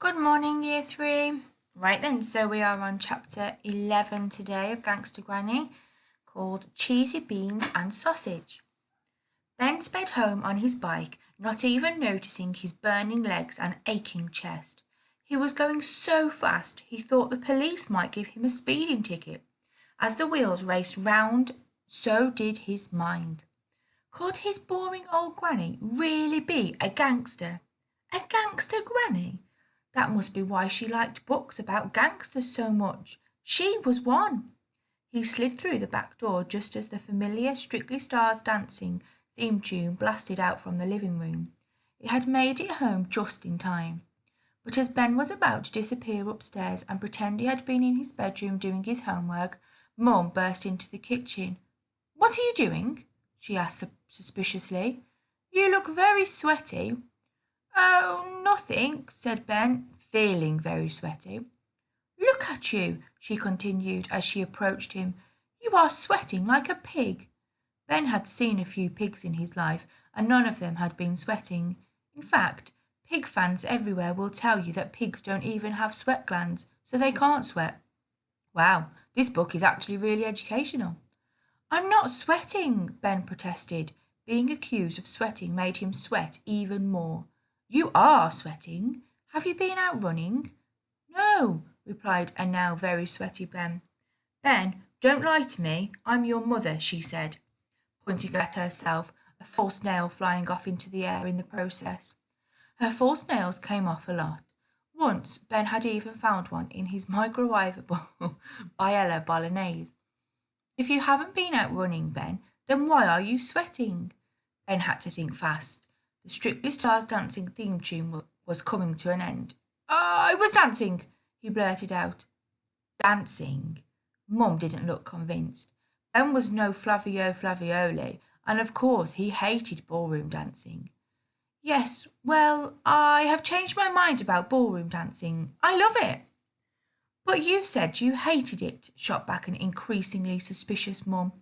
Good morning, Year 3. Right then, so we are on chapter 11 today of Gangsta Granny, called Cheesy Beans and Sausage. Ben sped home on his bike, not even noticing his burning legs and aching chest. He was going so fast he thought the police might give him a speeding ticket. As the wheels raced round, so did his mind. Could his boring old granny really be a gangster? A gangster granny? That must be why she liked books about gangsters so much. She was one. He slid through the back door just as the familiar Strictly Stars Dancing theme tune blasted out from the living room. It had made it home just in time. But as Ben was about to disappear upstairs and pretend he had been in his bedroom doing his homework, Mum burst into the kitchen. "What are you doing?" she asked suspiciously. "You look very sweaty." "Oh, nothing," said Ben, feeling very sweaty. "Look at you," she continued as she approached him. "You are sweating like a pig." Ben had seen a few pigs in his life, and none of them had been sweating. In fact, pig fans everywhere will tell you that pigs don't even have sweat glands, so they can't sweat. Wow, this book is actually really educational. "I'm not sweating," Ben protested. Being accused of sweating made him sweat even more. "You are sweating. Have you been out running?" "No," replied a now very sweaty Ben. "Ben, don't lie to me. I'm your mother," she said, pointing at herself, a false nail flying off into the air in the process. Her false nails came off a lot. Once Ben had even found one in his microwavable Biella bolognese. "If you haven't been out running, Ben, then why are you sweating?" Ben had to think fast. The Strictly Stars Dancing theme tune was coming to an end. "I was dancing," he blurted out. Dancing? Mum didn't look convinced. Ben was no Flavio Flavioli, and of course he hated ballroom dancing. "Yes, well, I have changed my mind about ballroom dancing. I love it." "But you said you hated it," shot back an increasingly suspicious Mum.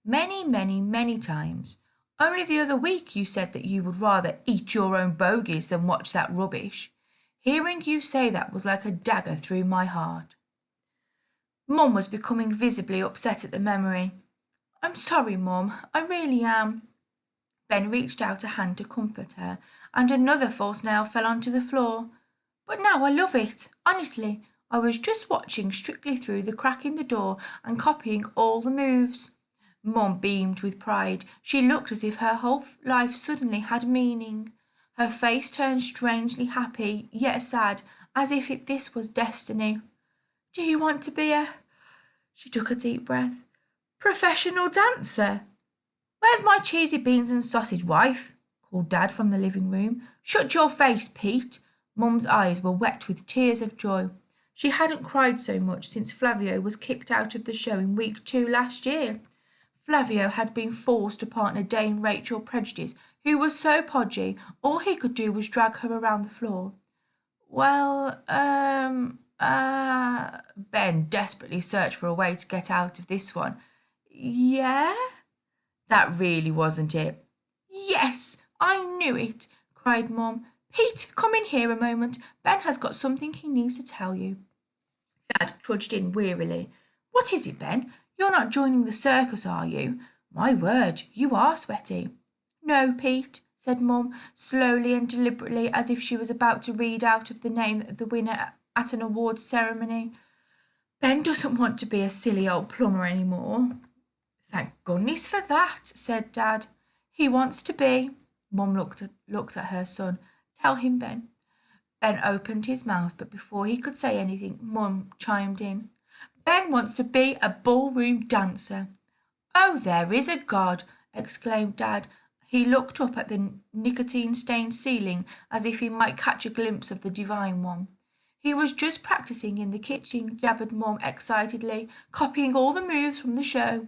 Many times. Only the other week you said that you would rather eat your own bogies than watch that rubbish. Hearing you say that was like a dagger through my heart." Mum was becoming visibly upset at the memory. "I'm sorry, Mum, I really am." Ben reached out a hand to comfort her, and another false nail fell onto the floor. "But now I love it. Honestly, I was just watching strictly through the crack in the door and copying all the moves." Mum beamed with pride. She looked as if her whole life suddenly had meaning. Her face turned strangely happy, yet sad, as if this was destiny. "Do you want to be a—" She took a deep breath. "Professional dancer?" "Where's my cheesy beans and sausage, wife?" called Dad from the living room. "Shut your face, Pete." Mum's eyes were wet with tears of joy. She hadn't cried so much since Flavio was kicked out of the show in week 2 last year. Flavio had been forced to partner Dame Rachel Prejudice, who was so podgy, all he could do was drag her around the floor. "Well, Ben desperately searched for a way to get out of this one. "Yeah?" That really wasn't it. "Yes, I knew it," cried Mum. "Pete, come in here a moment. Ben has got something he needs to tell you." Dad trudged in wearily. "What is it, Ben? You're not joining the circus, are you? My word, you are sweaty." "No, Pete," said Mum, slowly and deliberately, as if she was about to read out of the name of the winner at an awards ceremony. "Ben doesn't want to be a silly old plumber any more." "Thank goodness for that," said Dad. "He wants to be." Mum looked at her son. "Tell him, Ben." Ben opened his mouth, but before he could say anything, Mum chimed in. "Ben wants to be a ballroom dancer." "Oh, there is a God!" exclaimed Dad. He looked up at the nicotine-stained ceiling as if he might catch a glimpse of the Divine One. "He was just practicing in the kitchen," jabbered Mum excitedly, "copying all the moves from the show."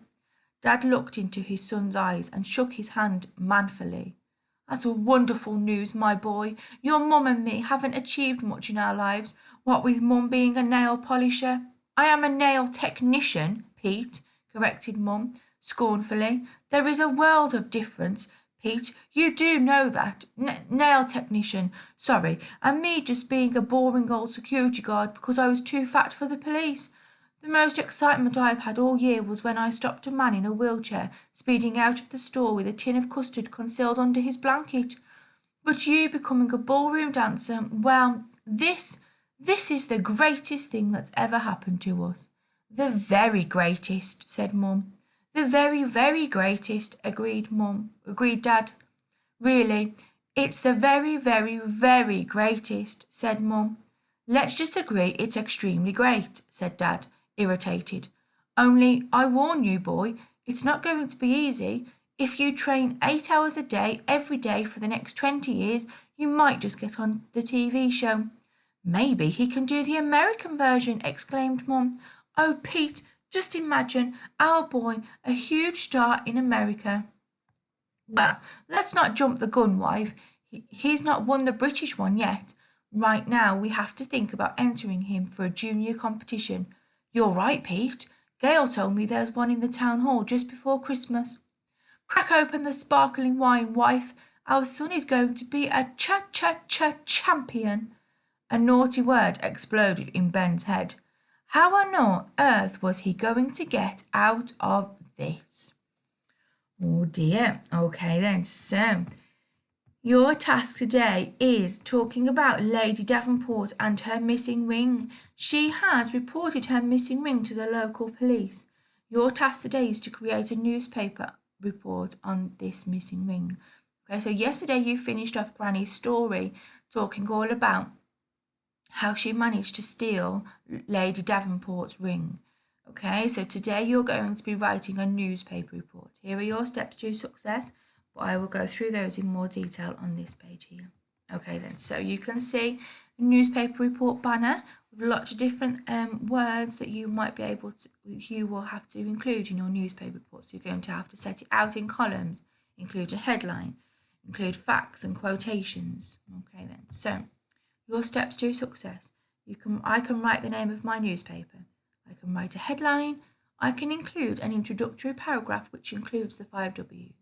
Dad looked into his son's eyes and shook his hand manfully. "That's wonderful news, my boy. Your mum and me haven't achieved much in our lives, what with Mum being a nail polisher." "I am a nail technician, Pete," corrected Mum scornfully. "There is a world of difference. Pete, you do know that. Nail technician, sorry, and me just being a boring old security guard because I was too fat for the police. The most excitement I've had all year was when I stopped a man in a wheelchair speeding out of the store with a tin of custard concealed under his blanket. But you becoming a ballroom dancer, well, this is the greatest thing that's ever happened to us. The very greatest, said Mum. The very, very greatest, agreed Dad. Really, it's the very, very, very greatest, said Mum. Let's just agree it's extremely great, said Dad, irritated. Only, I warn you, boy, it's not going to be easy. If you train 8 hours a day, every day for the next 20 years, you might just get on the TV show. Maybe he can do the American version, exclaimed Mum. Oh, Pete, just imagine our boy, a huge star in America. Well, let's not jump the gun, wife. He's not won the British one yet. Right now, we have to think about entering him for a junior competition. You're right, Pete. Gail told me there's one in the town hall just before Christmas. Crack open the sparkling wine, wife. Our son is going to be a cha-cha-cha champion. A naughty word exploded in Ben's head. How on earth was he going to get out of this? Oh dear. Okay then, so your task today is talking about Lady Davenport and her missing ring. She has reported her missing ring to the local police. Your task today is to create a newspaper report on this missing ring. Okay, so yesterday you finished off Granny's story talking all about how she managed to steal Lady Davenport's ring. Okay, so today you're going to be writing a newspaper report. Here are your steps to success, but I will go through those in more detail on this page here. Okay then, so you can see the newspaper report banner with lots of different words that you might be able to, you will have to include in your newspaper report. So you're going to have to set it out in columns, include a headline, include facts and quotations. Okay then, so your steps to success. I can write the name of my newspaper. I can write a headline. I can include an introductory paragraph which includes the 5 W's.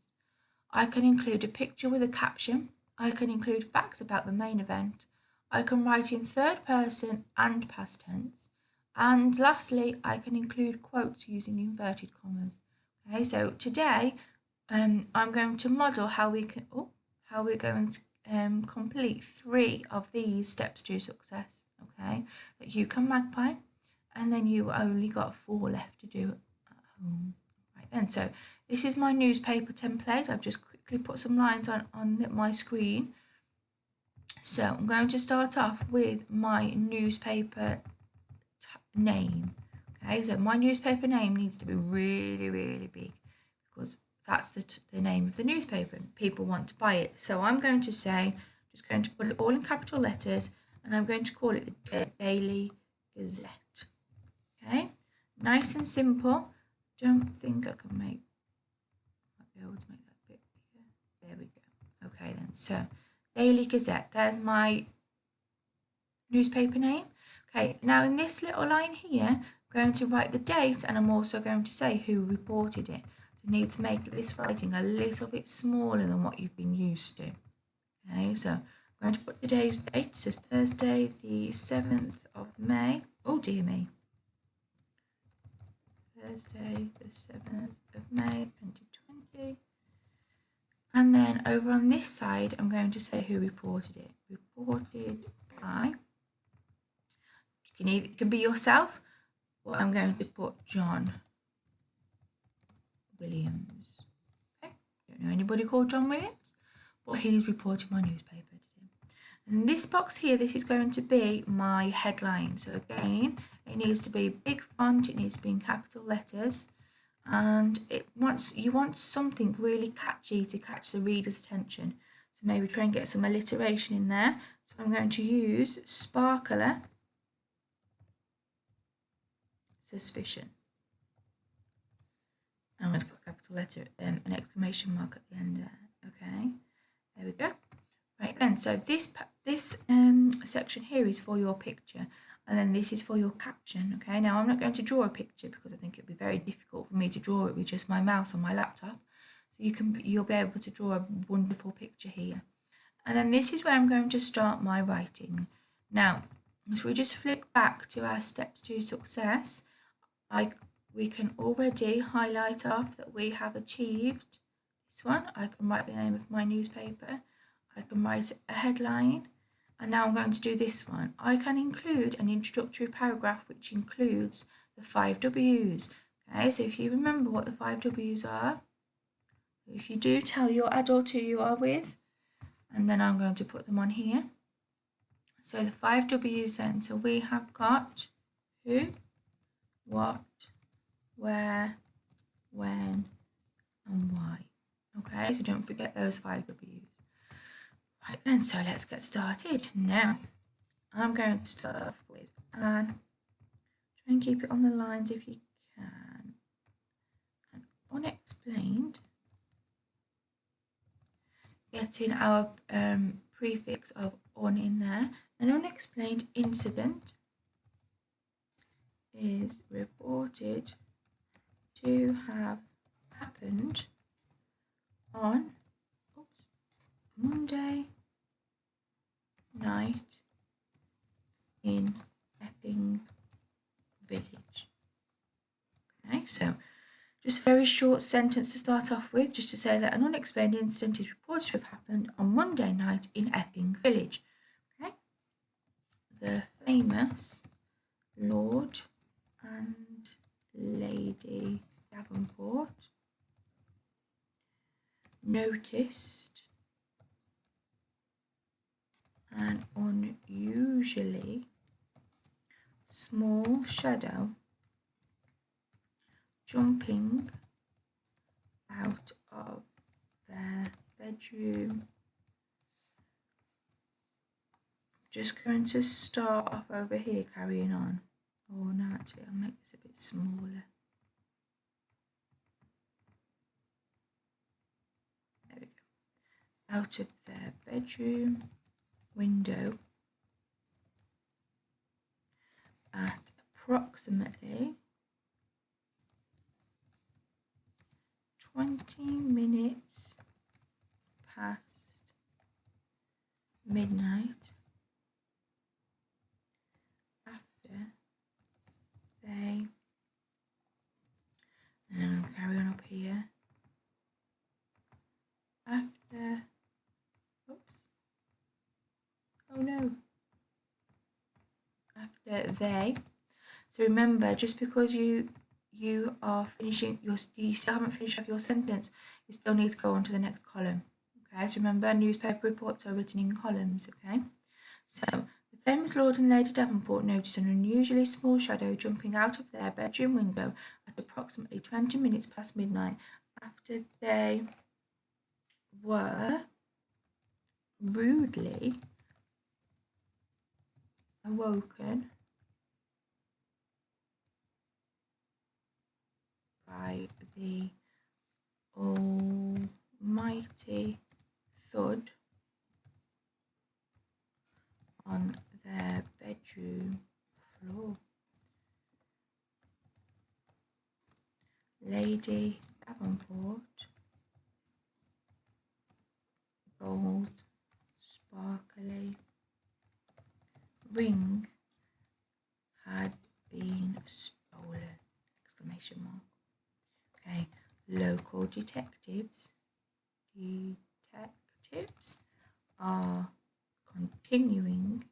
I can include a picture with a caption. I can include facts about the main event. I can write in third person and past tense. And lastly, I can include quotes using inverted commas. Okay, so today I'm going to model how we're going to complete 3 of these steps to success. Okay, that you can magpie, and then you only got 4 left to do at home. Right then, so this is my newspaper template. I've just quickly put some lines on my screen. So I'm going to start off with my newspaper name. Okay, so my newspaper name needs to be really, really big because that's the name of the newspaper and people want to buy it. So I'm going to say, just going to put it all in capital letters, and I'm going to call it the Daily Gazette. Okay, nice and simple. Don't think I can might be able to make that a bit bigger. There we go. Okay then, so Daily Gazette, there's my newspaper name. Okay, now in this little line here, I'm going to write the date, and I'm also going to say who reported it. So you need to make this writing a little bit smaller than what you've been used to. Okay, so I'm going to put today's date, so Thursday the 7th of May. Oh dear me. Thursday the 7th of May 2020. And then over on this side, I'm going to say who reported it. Reported by, it can be yourself, or I'm going to put John Williams. Okay, don't know anybody called John Williams, but he's reported my newspaper today. And this box here, this is going to be my headline. So again, it needs to be big font, it needs to be in capital letters, and you want something really catchy to catch the reader's attention. So maybe try and get some alliteration in there. So I'm going to use sparkler suspicion. I'm going to put a capital letter, an exclamation mark at the end there. Okay, there we go. Right then, so this section here is for your picture, and then this is for your caption. Okay, now I'm not going to draw a picture because I think it'd be very difficult for me to draw it with just my mouse on my laptop. So you'll be able to draw a wonderful picture here. And then this is where I'm going to start my writing. Now, if we just flick back to our steps to success, we can already highlight off that we have achieved this one. I can write the name of my newspaper. I can write a headline. And now I'm going to do this one. I can include an introductory paragraph which includes the 5 W's. Okay, so if you remember what the 5 W's are, if you do, tell your adult who you are with, and then I'm going to put them on here. So the 5 W's then, so we have got who, what, where, when, and why. Okay, so don't forget those 5 W's. Right then, so let's get started. Now, I'm going to start off with Anne. Try and keep it on the lines if you can. And unexplained. Getting our prefix of on in there. An unexplained incident is reported to have happened on Monday night in Epping Village. Okay, so just a very short sentence to start off with, just to say that an unexplained incident is reported to have happened on Monday night in Epping Village. Okay, the famous Lord and Lady Davenport noticed an unusually small shadow jumping out of their bedroom. Just going to start off over here, carrying on. Oh no, actually I'll make this a bit smaller. There we go. Out of their bedroom window at approximately 20 minutes past midnight, after they, and I'll carry on up here, after, oops, oh no, after they, so remember, just because you are finishing you still haven't finished off your sentence, you still need to go on to the next column. Okay, so remember, newspaper reports are written in columns. Okay, so the famous Lord and Lady Davenport noticed an unusually small shadow jumping out of their bedroom window at approximately 20 minutes past midnight, after they were rudely awoken by the almighty thud on their bedroom floor. Lady Davenport, gold, sparkly ring had been stolen! Exclamation mark. Okay, local detectives are continuing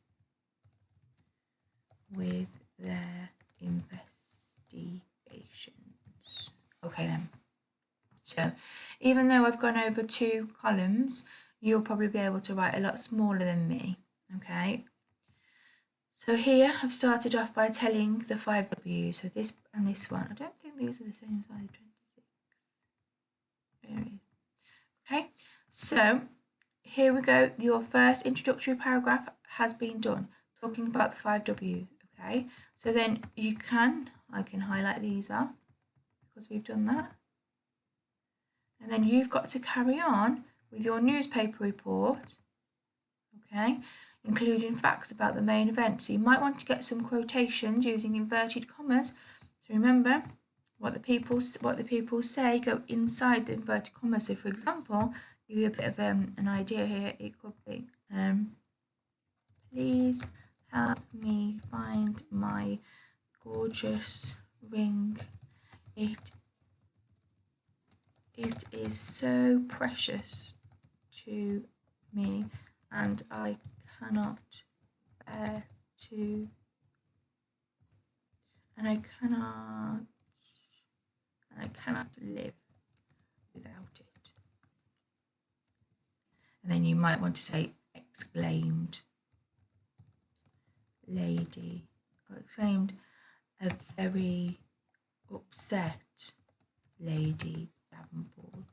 with their investigations. Okay then. So even though I've gone over 2 columns, you'll probably be able to write a lot smaller than me. Okay. So here I've started off by telling the 5 W's. So this and this one. I don't think these are the same size. 26. Okay. So here we go. Your first introductory paragraph has been done, talking about the 5 W's. Okay. So then I can highlight these off because we've done that. And then you've got to carry on with your newspaper report. Okay, including facts about the main event. So you might want to get some quotations using inverted commas. So remember, what the people say go inside the inverted commas. So for example, give you a bit of an idea here. It could be please help me find my gorgeous ring. It is so precious to me, and I cannot bear to, and I cannot live without it. And then you might want to say exclaimed lady, or exclaimed a very upset Lady Davenport.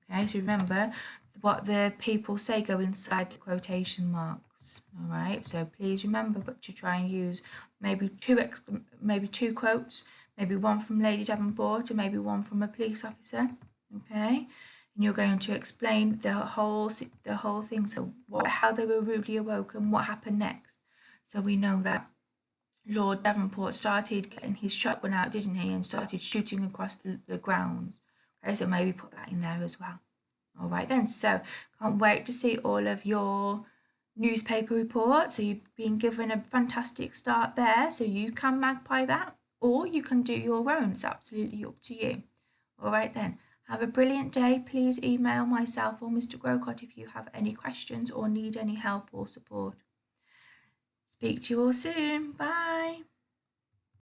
Okay, so remember what the people say go inside the quotation marks. All right, so please remember but to try and use maybe two quotes, maybe one from Lady Davenport and maybe one from a police officer. Okay, and you're going to explain the whole thing. So how they were rudely awoken, what happened next. So we know that Lord Davenport started getting his shotgun out, didn't he, and started shooting across the ground. Okay, so maybe put that in there as well. All right then, so can't wait to see all of your newspaper reports. So you've been given a fantastic start there, so you can magpie that, or you can do your own. It's absolutely up to you. All right then, have a brilliant day. Please email myself or Mr. Grocott if you have any questions or need any help or support. Speak to you all soon. Bye.